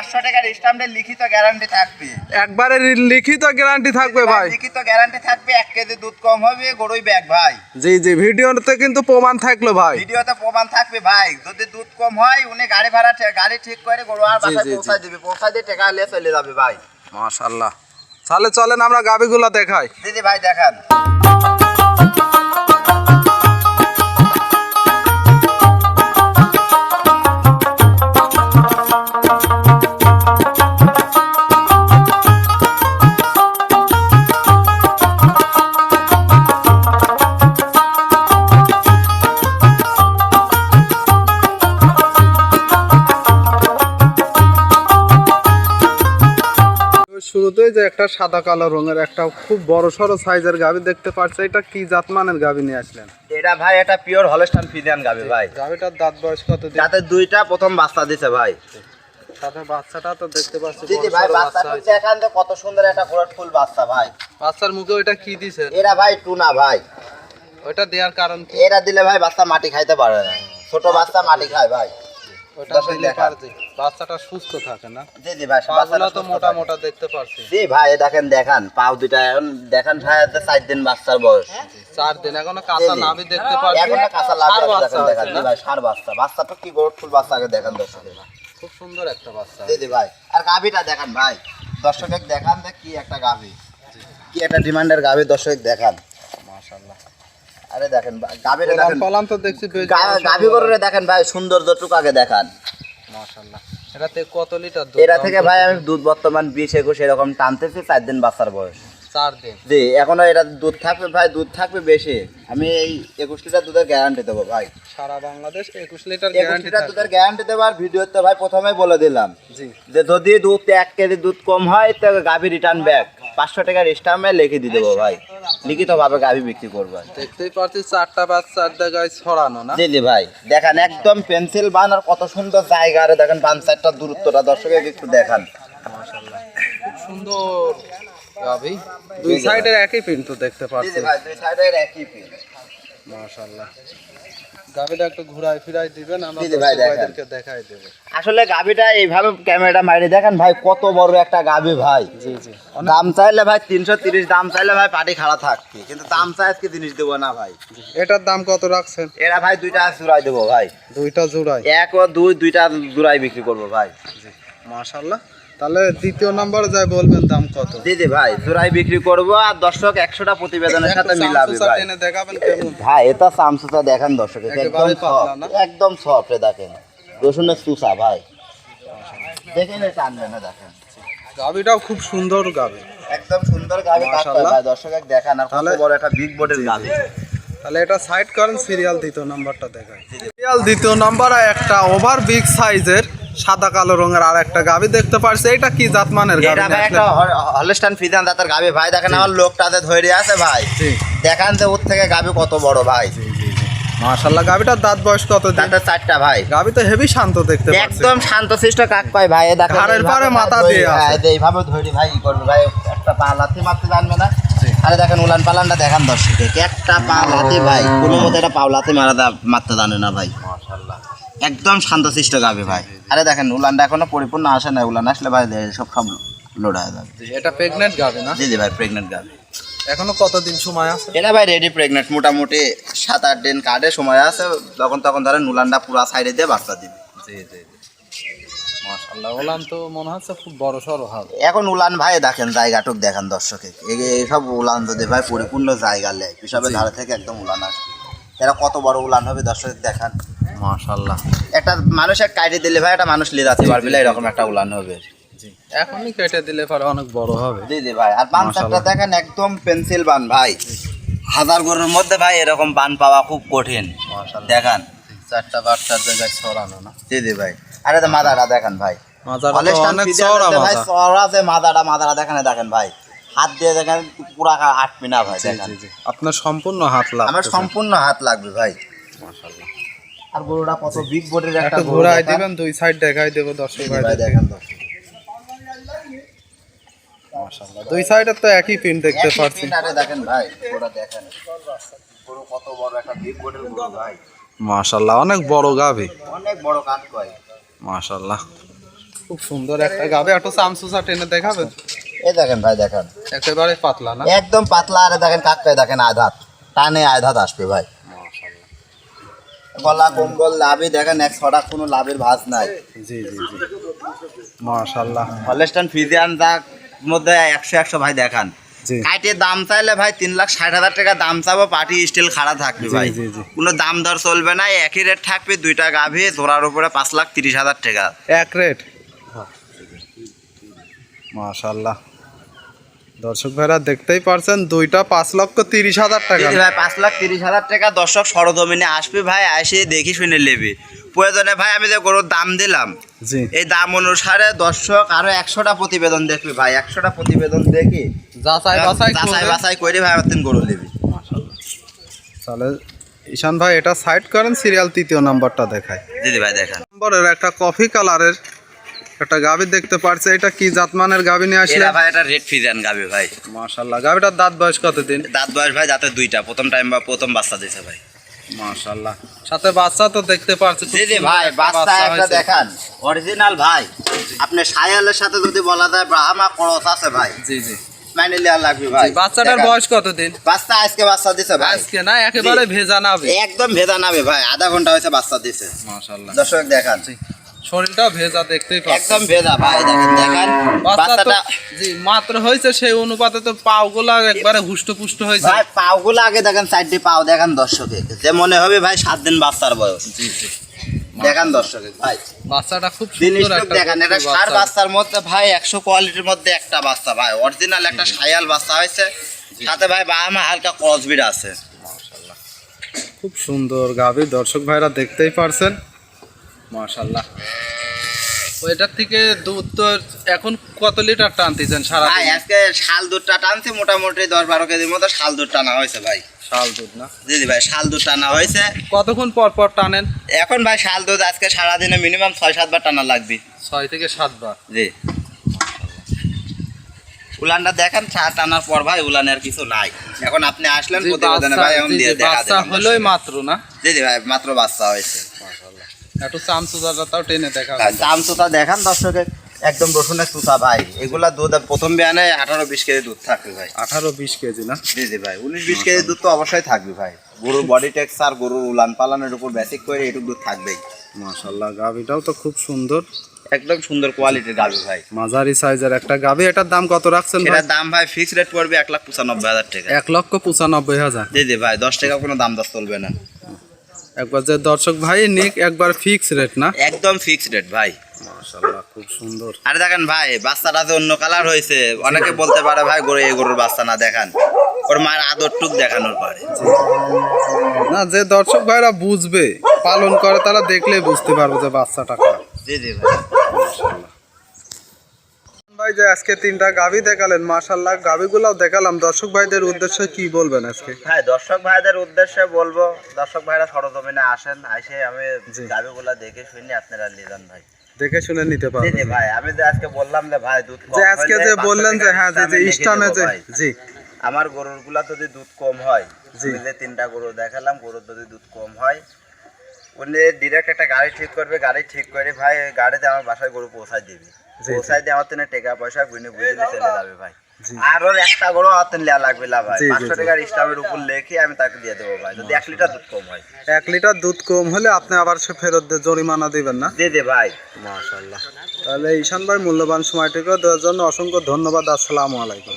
500 টাকার স্ট্যাম্পের লিখিত গ্যারান্টি থাকবে। একবারে লিখিত গ্যারান্টি থাকবে ভাই। লিখিত গ্যারান্টি থাকবে, 1 কেজি দুধ কম হবে গরুই ব্যাগ ভাই। জি জি, ভিডিওতে কিন্তু প্রমাণ থাকলো ভাই। ভিডিওতে প্রমাণ থাকবে ভাই। যদি দুধ কম হয় উনি গাড়ি ভাড়া গাড়ি ঠিক করে গরু আর বাসায় পৌঁছায় দিবে, পৌঁছায় দিয়ে টাকা নিয়ে চলে যাবে ভাই। মাশাআল্লাহ। তাহলে চলেন আমরা গাবিগুলো দেখাই। দিদি ভাই দেখান। শুরুতেই যে একটা সাদা কালো রঙের একটা খুব বড় সড়ো সাইজের গাবি দেখতে পাচ্ছি, এটা কি জাতমানের গাবি নিয়ে আসলেন? এটা ভাই এটা পিওর হলস্টাইন ফ্রিজিয়ান গাবি ভাই। গাবিটার দাঁত বয়স কত দিন? দাঁতে দুইটা, প্রথম বাচ্চা দিছে ভাই। সাথে বাচ্চাটা তো দেখতে পাচ্ছি দিদি ভাই বাচ্চাটা দেখান তো কত সুন্দর একটা ফুল বাচ্চা ভাই। বাচ্চার মুখে ওটা কি দিছে? এরা ভাই টুনা ভাই। ওটা দেওয়ার কারণ কি? এরা দিলে ভাই বাচ্চা মাটি খাইতে পারে না, ছোট বাচ্চা মাটি খায় ভাই। ওটা দিলে পারছে বাচ্চাটা সুস্থ থাকে না? জি জি ভাই, বাচ্চাটা তো মোটা মোটা দেখতে পাচ্ছি। জি ভাই দেখেন দেখান পাও দুইটা, এখন দেখেন ভাই 4 দিন বাচ্চার বয়স। 4 দিন এখনো কাঁচা নাভি দেখতে পাচ্ছি। এখনো কাঁচা লাভি দেখেন দেখেন জি ভাই, ষাঁড় বাচ্চা। বাচ্চাটা কি ফুল বাচ্চা আগে দেখেন দর্শকের, খুব সুন্দর একটা বাচ্চা। জি জি ভাই। আর গাভিটা দেখেন ভাই, দর্শকের দেখান যে কি একটা গাভি, কি একটা ডিমান্ডের গাভি, দর্শক দেখান। মাশাআল্লাহ। আরে দেখেন গাভিটা দেখেন, কলাম তো দেখছি গাভি গরুরে দেখেন ভাই, সৌন্দর্যটুকু আগে দেখান। মাশাআল্লাহ। এটাতে কত লিটার দুধ? এরা থেকে ভাই আমি দুধ বর্তমান 20-21 এরকম টানতেছি, 4 দিন বাচ্চার বয়স। 4 দিন? জি। এখনো এটা দুধ থাকবে ভাই, দুধ থাকবে বেশি। আমি এই 21 লিটার দুধের গ্যারান্টি দেবো ভাই। সারা বাংলাদেশ 21 লিটার 21 লিটার দুধের গ্যারান্টি দেবো। আর ভিডিওতে ভাই প্রথমেই বলে দিলাম জি যে যদি দুধ 1 কেজি দুধ কম হয় তো গাভি রিটার্ন ব্যাক 500 টাকার স্ট্যাম্পে লিখে দিয়ে দেবো ভাই, লিখিতভাবে গাভি বিক্রি করবো। দেখতেই পাচ্ছি 4টা বাচ্চা 4 জায়গায় ছড়ানো না? জি জি ভাই দেখেন একদম পেন্সিল বান, আর কত সুন্দর জায়গা। আর দেখেন 5-4টা দূরত্বটা দর্শকের একটু দেখান। মাশাআল্লাহ, খুব সুন্দর গাভি। দুই সাইডের একই প্রিন্ট তো দেখতে জি পাচ্ছি। জি ভাই, দুই সাইডের একই পিন। মাশাআল্লাহ। গাভিটা একটু ঘুরাই ফিরাই দিবেন, আমরা জি জি ভাই দেখেন। দর্শকদেরকে দেখাই দেব। আসলে গাভিটা এইভাবে ক্যামেরাটা মাইরে দেখেন ভাই, কত বড় একটা গাভি ভাই। জি জি। দাম চাইলে ভাই 330, দাম চাইলে ভাই পাটি খাড়া থাকবে, কিন্তু দাম চাই আজকে জিনিস দেবো না ভাই। এটার দাম কত রাখছেন? এরা ভাই দুইটা জোড়াই দেবো ভাই, দুইটা জোড়াই? 1 ও 2 দুইটা জোড়াই বিক্রি করবো ভাই। জি মাশাআল্লাহ। তাহলে দ্বিতীয় নাম্বারে যাই বলবেন দাম কত? জি জি ভাই জোড়াই বিক্রি করবো, আর দর্শক 100টা প্রতিবেদনের সাথে মিলাবে ভাই। এনে দেখাবেন কেমন? ভাই এটা সামসুটা দেখেন দর্শক, একেবারে পাতলা না? একদম সফট দেখেন, রসুনের সুসা ভাই, দেখেন এটা আনবেন না দেখেন। গাভিটাও খুব সুন্দর গাভি, একদম সুন্দর গাভি মাশাআল্লাহ। ভাই, দর্শক দেখান। আর কত বড় একটা বিগ বডির গাভি। তাহলে এটা সাইড করেন, সিরিয়াল দ্বিতীয় নাম্বারটা দেখাই। সিরিয়াল দ্বিতীয় নাম্বার একটা ওভার বিগ সাইজের সাদা কালো রঙের আর একটা গাভি দেখতে পারছি। এটা কি জাতমানের গাভি? এটা ভাই একটা হলস্টাইন ফ্রিজিয়ান জাতের গাভি ভাই। দেখেন আমার লোকটাতে ধরে আছে ভাই, দেখান যে ওর থেকে গাভি কত বড় ভাই। মাশাআল্লাহ। গাভিটার দাঁত বয়স কত দিন? দাঁতে 4টা ভাই। গাভি তো হেভি শান্ত দেখতে পাচ্ছি, একদম শান্তশিষ্ট কাক পায় ভাই। দেখেন ঘাড়ের পারে মাথা দিয়ে আছে। এইভাবে ধরে ভাই ই করবে ভাই, একটা পা লাথি মারতে জানবে না। আরে দেখেন উলান পালানটা দেখান দর্শক, একটা পা লাথি ভাই, কোনো মতে একটা পা লাথি মারতে জানে না ভাই। মাশাআল্লাহ একদম শান্তশিষ্ট গাভি ভাই। আরে দেখেন উলানটা এখনো পরিপূর্ণ আসে না, উলান আসলে ভাই সব লোড হয়ে যাবে। এটা প্রেগন্যান্ট গাভি না? জি জি ভাই প্রেগন্যান্ট গাভি। এখনো কতদিন সময় আছে? এটা ভাই রেডি প্রেগন্যান্ট, মোটামুটি 7-8 দিন কাটে সময় আছে। তখন ধরেন উলানটা পুরা সাইডে দিয়ে বাচ্চা দিবে। জি জি মাশাআল্লাহ। উলান তো মনে হচ্ছে খুব বড় সড়ো হবে এখন। উলান ভাই দেখেন জায়গাটুক দেখেন দর্শকে, এইসব উলান যদি ভাই পরিপূর্ণ জায়গা লেয় পিসাবের ধারে থেকে একদম উলান আসবে। এরা কত বড় উলান হবে দর্শক দেখান। মাশাআল্লাহ। একটা মানুষ এক কাইটে দিলে ভাই একটা মানুষ লিয়ে যাচ্ছে পারবে, এরকম একটা উলান হবে। জি এখনই কেটে দিলে পরে অনেক বড় হবে। জি জি ভাই। আর বানটা দেখেন একদম পেন্সিল বান ভাই, 1000 গরুর মধ্যে ভাই এরকম বান পাওয়া খুব কঠিন। দেখান 4টা বাচ্চার জায়গায় ছড়ানো না? জি জি ভাই। আরে তো মাদাটা দেখেন ভাই, মাজাটা অনেক চওড়া ভাই, মাজা। চওড়া যে মাদাটা দেখেন ভাই, হাত দিয়ে দেখেন পুরা আটবি না ভাই। দেখেন আপনার সম্পূর্ণ হাত লাগবে? আমার সম্পূর্ণ হাত লাগবে ভাই। মাশাআল্লাহ। আর গরুটা কত বিগ বডির একটা গরু। ঘোরাই দিবেন, দুই সাইড দেখাই দেব দর্শক ভাই দেখেন দর্শক। মাশাআল্লাহ। দুই সাইডে তো একই প্রিন্ট দেখতে পাচ্ছি। আরে দেখেন ভাই গরুটা দেখেন, গরু কত বড় একটা বিগ বডির গরু ভাই। মাশাআল্লাহ অনেক বড় গাভি, অনেক বড় কাট কয়। মাশাআল্লাহ। খুব সুন্দর একটা গাবে, একটু চামচুচা টেনে দেখাবেন। এই দেখেন ভাই, দেখেন একেবারে পাতলা না? একদম পাতলা। আরে দেখেন কাকটাই দেখেন আধাত, টানে আধাত আসবে ভাই। গলা কম্বল লাভই দেখেন, এক ছটা কোনো লাভের ভাঁজ নাই। জি জি জি, মাশাআল্লাহ। হলস্টাইন ফ্রিজিয়ান যার মধ্যে 100 ভাই দেখান। জি কাইটে দাম চাইলে ভাই 3,60,000 টাকা দাম চাবো, পার্টি স্টিল খাড়া থাকবে ভাই। জি জি, কোনো দাম দর চলবে না, একই রেট থাকবে। দুইটা গাভী ধরার উপরে 5,30,000 টাকা এক রেট। মাশাআল্লাহ, দর্শক ভাইরা দেখতেই পারছেন, দুইটা 5,30,000 টাকা। জি ভাই, 5,30,000 টাকা। দর্শক সরজমিনে আসবে ভাই, এসে দেখি শুনে নেবে। প্রয়োজনে ভাই আমি যে গরুর দাম দিলাম, জি, এই দাম অনুসারে দর্শক আরো 100টা প্রতিবেদন দেখবে ভাই। 100টা প্রতিবেদন দেখি যাচাই বাছাই করে ভাই আমার গরু নেবে। তাহলে ঈশান ভাই এটা সাইড করেন, সিরিয়াল 3 নাম্বারটা দেখায়। জি ভাই দেখেন, নম্বরের একটা কফি কালারের একটা গাভী দেখতে পারছে। এটা কি জাতমানের গাভী নিয়ে আসলে? এটা ভাই এটা রেড ফ্রিজিয়ান গাভী ভাই। মাশাআল্লাহ, গাভীটার দাঁত বয়স কতদিন? দাঁত বয়স ভাই দাঁতে দুইটা, প্রথম টাইম বা প্রথম বাচ্চা দিয়েছে ভাই। মাশাআল্লাহ, সাথে বাচ্চা তো দেখতে পারছি। জি জি ভাই, বাচ্চা একটা দেখান অরিজিনাল ভাই। আপনি সায়ালের সাথে যদি বলা যায় ব্রাহ্মা ক্রস আছে ভাই, জি জি, মাইনে লিয়া লাগবে ভাই। বাচ্চাটার বয়স কতদিন? বাচ্চা আজকে বাচ্চা দিছে ভাই। আজকে না, একেবারে ভেজা নাবে? একদম ভেজা নাবে ভাই, আধা ঘন্টা হয়েছে বাচ্চা দিছে। মাশাআল্লাহ, দর্শক দেখান, শরীরটা ভেজা দেখতেই পাচ্ছেন। একদম ভেজা ভাই, দেখেন দেখেন বাচ্চাটা। জি, মাত্র হয়েছে, সেই অনুপাতে তো পাওগুলা একবারে হুষ্টপুষ্ট হয়েছে ভাই। পাওগুলো আগে দেখেন, সাইডে পাও দেখেন দর্শকে, যে মনে হবে ভাই 7 দিন বাচ্চার বয়স। জি জি, দেখেন দর্শকে ভাই, বাচ্চাটা খুব জিনিস সুন্দর একটা দেখেন। এটা 60 বাচ্চার মধ্যে ভাই 100 কোয়ালিটির মধ্যে একটা বাচ্চা ভাই, অরিজিনাল একটা সায়াল বাচ্চা হয়েছে। সাথে ভাই বাহামা হালকা ক্রসবিট আছে। মাশাআল্লাহ, খুব সুন্দর গাভী, দর্শক ভাইরা দেখতেই পারছেন। মাশাআল্লাহ, ওইটার থেকে দুধ তো এখন কত লিটার টানতেছেন সারা ভাই আজকে শাল দুধটা টানছে মোটামুটি 10-12 কেজির মতো শাল দুধ টানা হয়েছে ভাই। শাল দুধ না? জি জি ভাই, শাল দুধ টানা হয়েছে। কতক্ষণ পর পর টানেন এখন ভাই শাল দুধ আজকে সারাদিনে মিনিমাম 6-7 বার টানা লাগবে। 6 থেকে 7 বার? জি। উলানটা দেখেন, টানার পর ভাই উলানে আর কিছু নাই। এখন আপনি আসলেন প্রতিবেদনে ভাই, এখন দিয়ে দেখা বাচ্চা হলোই মাত্র না? জি জি ভাই, মাত্র বাচ্চা হয়েছে। মাশাআল্লাহ, একটু চামচুদাটাও টেনে দেখা। দাম চুতা দেখান দর্শকে, একদম রসুনের চুতা ভাই। এগুলা দুধ প্রথম বিয়ানে 18-20 কেজি দুধ থাকবে ভাই। 18-20 কেজি না? জি জি ভাই, 19-20 কেজি দুধ তো অবশ্যই থাকবে ভাই। গরুর বডি টেক্সচার, গরুর উলান পালানের উপর বেসিক করে এটুকু দুধ থাকবেই। মাশাআল্লাহ, গাভীটাও তো খুব সুন্দর, একদম সুন্দর কোয়ালিটির গাভী ভাই। মাঝারি সাইজের একটা গাভী। এটার দাম কত রাখছেন ভাই? এটার দাম ভাই ফিক্স রেট পড়বে 1,95,000 টাকা। 1,95,000? জি জি ভাই, 10 টাকা কোনো দাম দর চলবে না। একবার যে দর্শক ভাই নিক, একবার ফিক্স রেট না? একদম ফিক্স রেট ভাই। মাশাআল্লাহ, খুব সুন্দর। আরে দেখেন ভাই, বাচ্চাটা যে অন্য কালার হয়েছে, অনেকে বলতে পারে ভাই গরু এই গরুর বাচ্চা না, দেখান ওর মার আদরটুক দেখানোর পারে না, যে দর্শক ভাইরা বুঝবে, পালন করে, তারা দেখলেই বুঝতে পারবে যে বাচ্চাটা কার। জি জি ভাই। ভাই যে আজকে 3টা গাভী দেখালেন, মাশাআল্লাহ, গাভীগুলাও দেখালাম, দর্শক ভাইদের উদ্দেশ্যে কি বলবেন আজকে? হ্যাঁ, দর্শক ভাইদের উদ্দেশ্যে বলবো, দর্শক ভাইরা সরজমিনে আসেন, আসে আমি গাভীগুলা দেখে শুনে আপনারা নিয়ে যান ভাই, দেখে শুনে নিতে জি পারবেন। জি ভাই। আমি যে আজকে বললাম যে ভাই দুধ কম যে আজকে হইলে যে 500 বললেন যে টাকা হ্যাঁ, যে আমি লিখে ইস্টামে দেবো যে, ভাই। জি, আমার গরুর গুলা যদি দুধ কম হয়, জি। আমি যে 3টা গরু দেখালাম, গরুর যদি দুধ কম হয়, উনি ডিরেক্ট একটা গাড়ি ঠিক করবে, গাড়ি ঠিক করে ভাই ওই গাড়িতে আমার বাসায় গরু পৌঁছায় দিবি। জি। পৌঁছায় দিয়ে আমার টাকা পয়সা গুনে বুঝে চলে যাবে ভাই। জি। আর ওর একটা গরু আমার লেয়া লাগবে না ভাই, জি, জি, 500 জি। টাকার স্টামের উপর লিখে আমি তাকে দিয়ে দেবো ভাই, যদি 1 লিটার দুধ কম হয়। 1 লিটার দুধ কম হলে আপনি আবার সে ফেরত দিয়ে জরিমানা দিবেন না? জি জি ভাই। মাশাআল্লাহ। তাহলে ঈশান ভাই মূল্যবান সময়টুকু দেওয়ার জন্য অসংখ্য ধন্যবাদ। আসসালামু আলাইকুম।